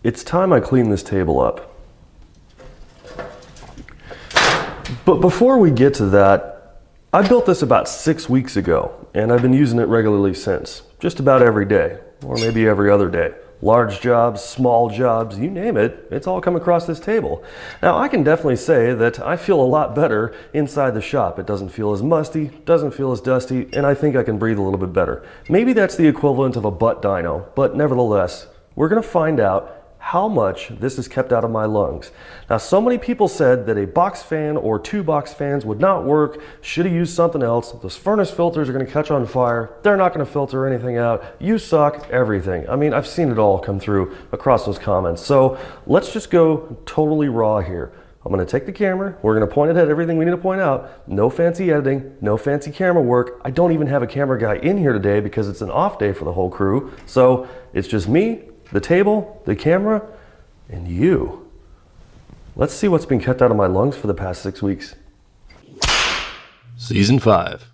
It's time I clean this table up. But before we get to that, I built this about 6 weeks ago, and I've been using it regularly since. Just about every day, or maybe every other day. Large jobs, small jobs, you name it, it's all come across this table. Now, I can definitely say that I feel a lot better inside the shop. It doesn't feel as musty, doesn't feel as dusty, and I think I can breathe a little bit better. Maybe that's the equivalent of a butt dyno, but nevertheless, we're gonna find out how much this is kept out of my lungs. Now, so many people said that a box fan or 2 box fans would not work, should have used something else. Those furnace filters are gonna catch on fire. They're not gonna filter anything out. You suck, everything. I mean, I've seen it all come through across those comments. So let's just go totally raw here. I'm gonna take the camera, we're gonna point it at everything we need to point out. No fancy editing, no fancy camera work. I don't even have a camera guy in here today because it's an off day for the whole crew. So it's just me, the table, the camera, and you. Let's see what's been kept out of my lungs for the past 6 weeks. Season 5.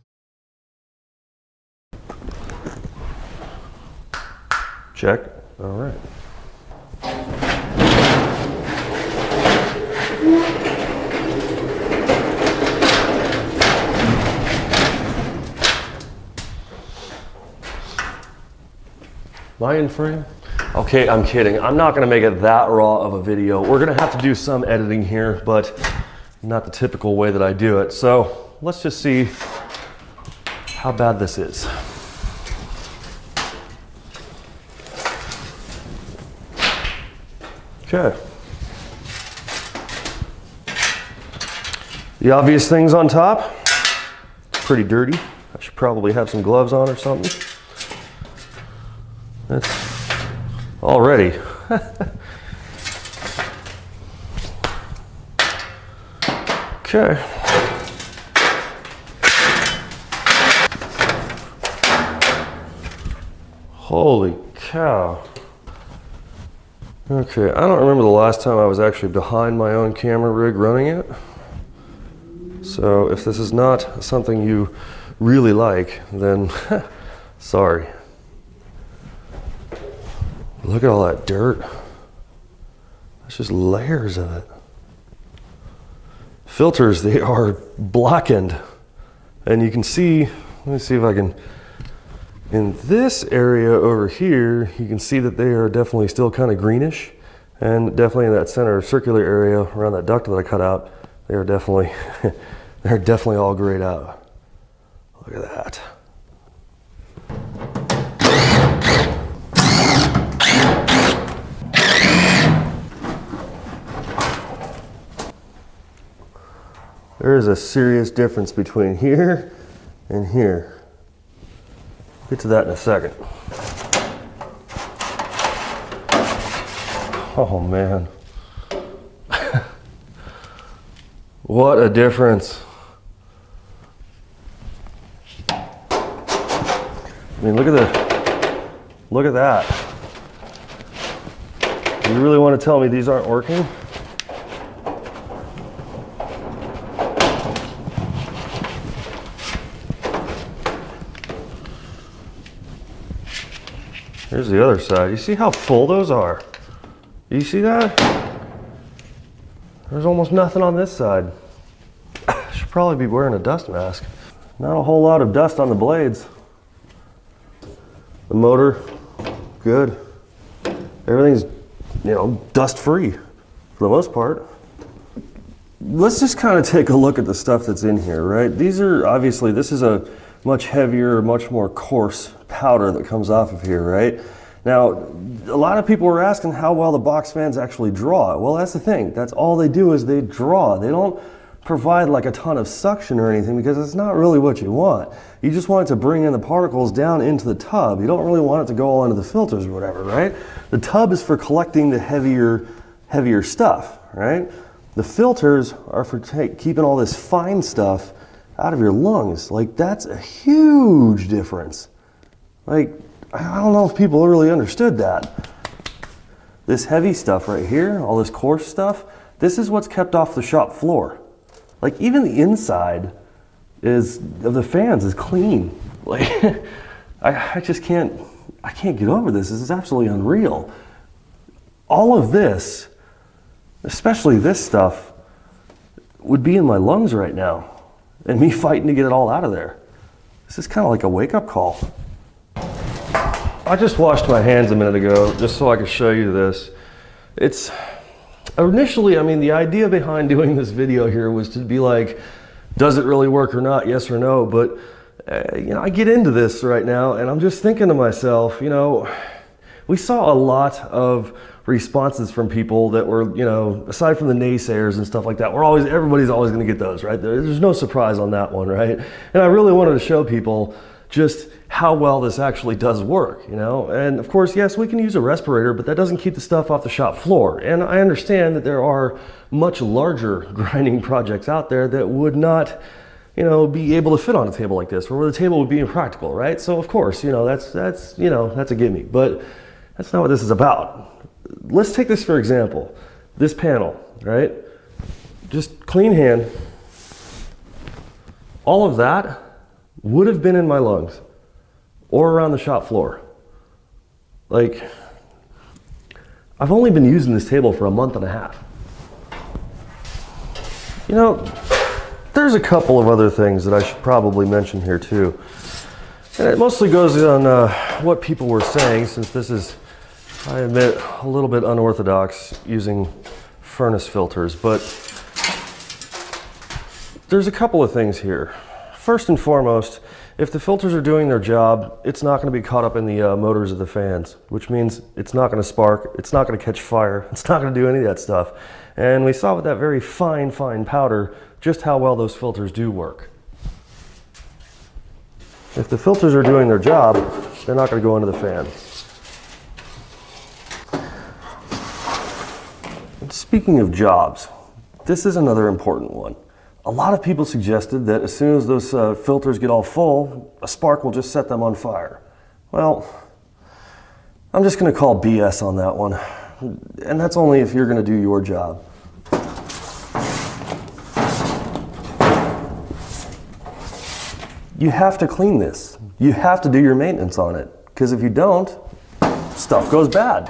Check. All right. Am I in frame? Okay, I'm kidding. I'm not gonna make it that raw of a video. We're gonna have to do some editing here, but not the typical way that I do it. So let's just see how bad this is. Okay. The obvious things on top, pretty dirty. I should probably have some gloves on or something. That's already. Okay. Holy cow. Okay, I don't remember the last time I was actually behind my own camera rig running it. So if this is not something you really like, then sorry. Look at all that dirt. That's just layers of it. Filters, they are blackened. And you can see, let me see if I can, in this area over here, you can see that they are definitely still kind of greenish. And definitely in that center circular area around that duct that I cut out, they are definitely, they're definitely all grayed out. Look at that. There is a serious difference between here and here. Get to that in a second. Oh man. What a difference. I mean, look at that. You really want to tell me these aren't working? Here's the other side. You see how full those are? You see that? There's almost nothing on this side. I should probably be wearing a dust mask. Not a whole lot of dust on the blades. The motor, good. Everything's, you know, dust free for the most part. Let's just kind of take a look at the stuff that's in here, right? These are obviously, this is a much heavier, much more coarse powder that comes off of here, right? Now, a lot of people were asking how well the box fans actually draw. Well, that's the thing. That's all they do is they draw. They don't provide like a ton of suction or anything because it's not really what you want. You just want it to bring in the particles down into the tub. You don't really want it to go all into the filters or whatever, right? The tub is for collecting the heavier stuff, right? The filters are for keeping all this fine stuff out of your lungs. Like, that's a huge difference. Like, I don't know if people really understood that. This heavy stuff right here, all this coarse stuff, this is what's kept off the shop floor. Like, even the inside of the fans is clean. Like, I just can't get over this. This is absolutely unreal. all of this, especially this stuff, would be in my lungs right now, and me fighting to get it all out of there. This is kind of like a wake-up call. I just washed my hands a minute ago just so I could show you this. It's initially, I mean, the idea behind doing this video here was to be like, does it really work or not, yes or no? But you know, I get into this right now and I'm just thinking to myself, you know, we saw a lot of responses from people that were, you know, aside from the naysayers and stuff like that, everybody's always going to get those, right? There's no surprise on that one, right? And I really wanted to show people just how well this actually does work, you know? And of course, yes, we can use a respirator, but that doesn't keep the stuff off the shop floor. And I understand that there are much larger grinding projects out there that would not, you know, be able to fit on a table like this, or where the table would be impractical, right? So of course, you know, that's a gimme, but that's not what this is about. Let's take this for example, this panel, right? Just clean hand. All of that would have been in my lungs or around the shop floor. Like, I've only been using this table for a month and a half. You know, there's a couple of other things that I should probably mention here too. And it mostly goes on what people were saying, since this is, I admit, a little bit unorthodox using furnace filters, but there's a couple of things here. First and foremost, if the filters are doing their job, it's not going to be caught up in the motors of the fans, which means it's not going to spark, it's not going to catch fire, it's not going to do any of that stuff. And we saw with that very fine powder just how well those filters do work. If the filters are doing their job, they're not going to go into the fan. And speaking of jobs, this is another important one. A lot of people suggested that as soon as those filters get all full, a spark will just set them on fire. Well, I'm just going to call BS on that one. And that's only if you're going to do your job. You have to clean this. You have to do your maintenance on it. Because if you don't, stuff goes bad.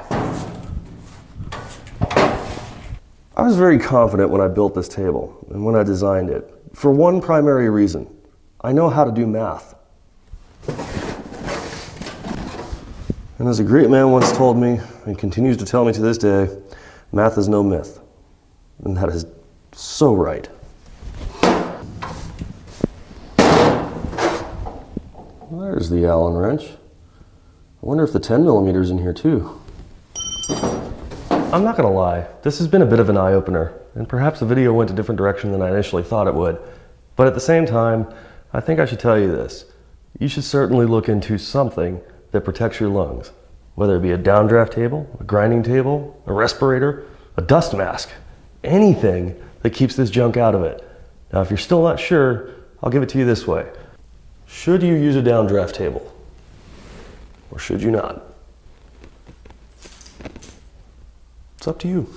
I was very confident when I built this table and when I designed it, for one primary reason. I know how to do math. And as a great man once told me, and continues to tell me to this day, math is no myth. And that is so right. There's the Allen wrench. I wonder if the 10mm is in here too. I'm not gonna lie, this has been a bit of an eye-opener, and perhaps the video went a different direction than I initially thought it would. But at the same time, I think I should tell you this. You should certainly look into something that protects your lungs, whether it be a downdraft table, a grinding table, a respirator, a dust mask, anything that keeps this junk out of it. Now, if you're still not sure, I'll give it to you this way. Should you use a downdraft table, or should you not? It's up to you.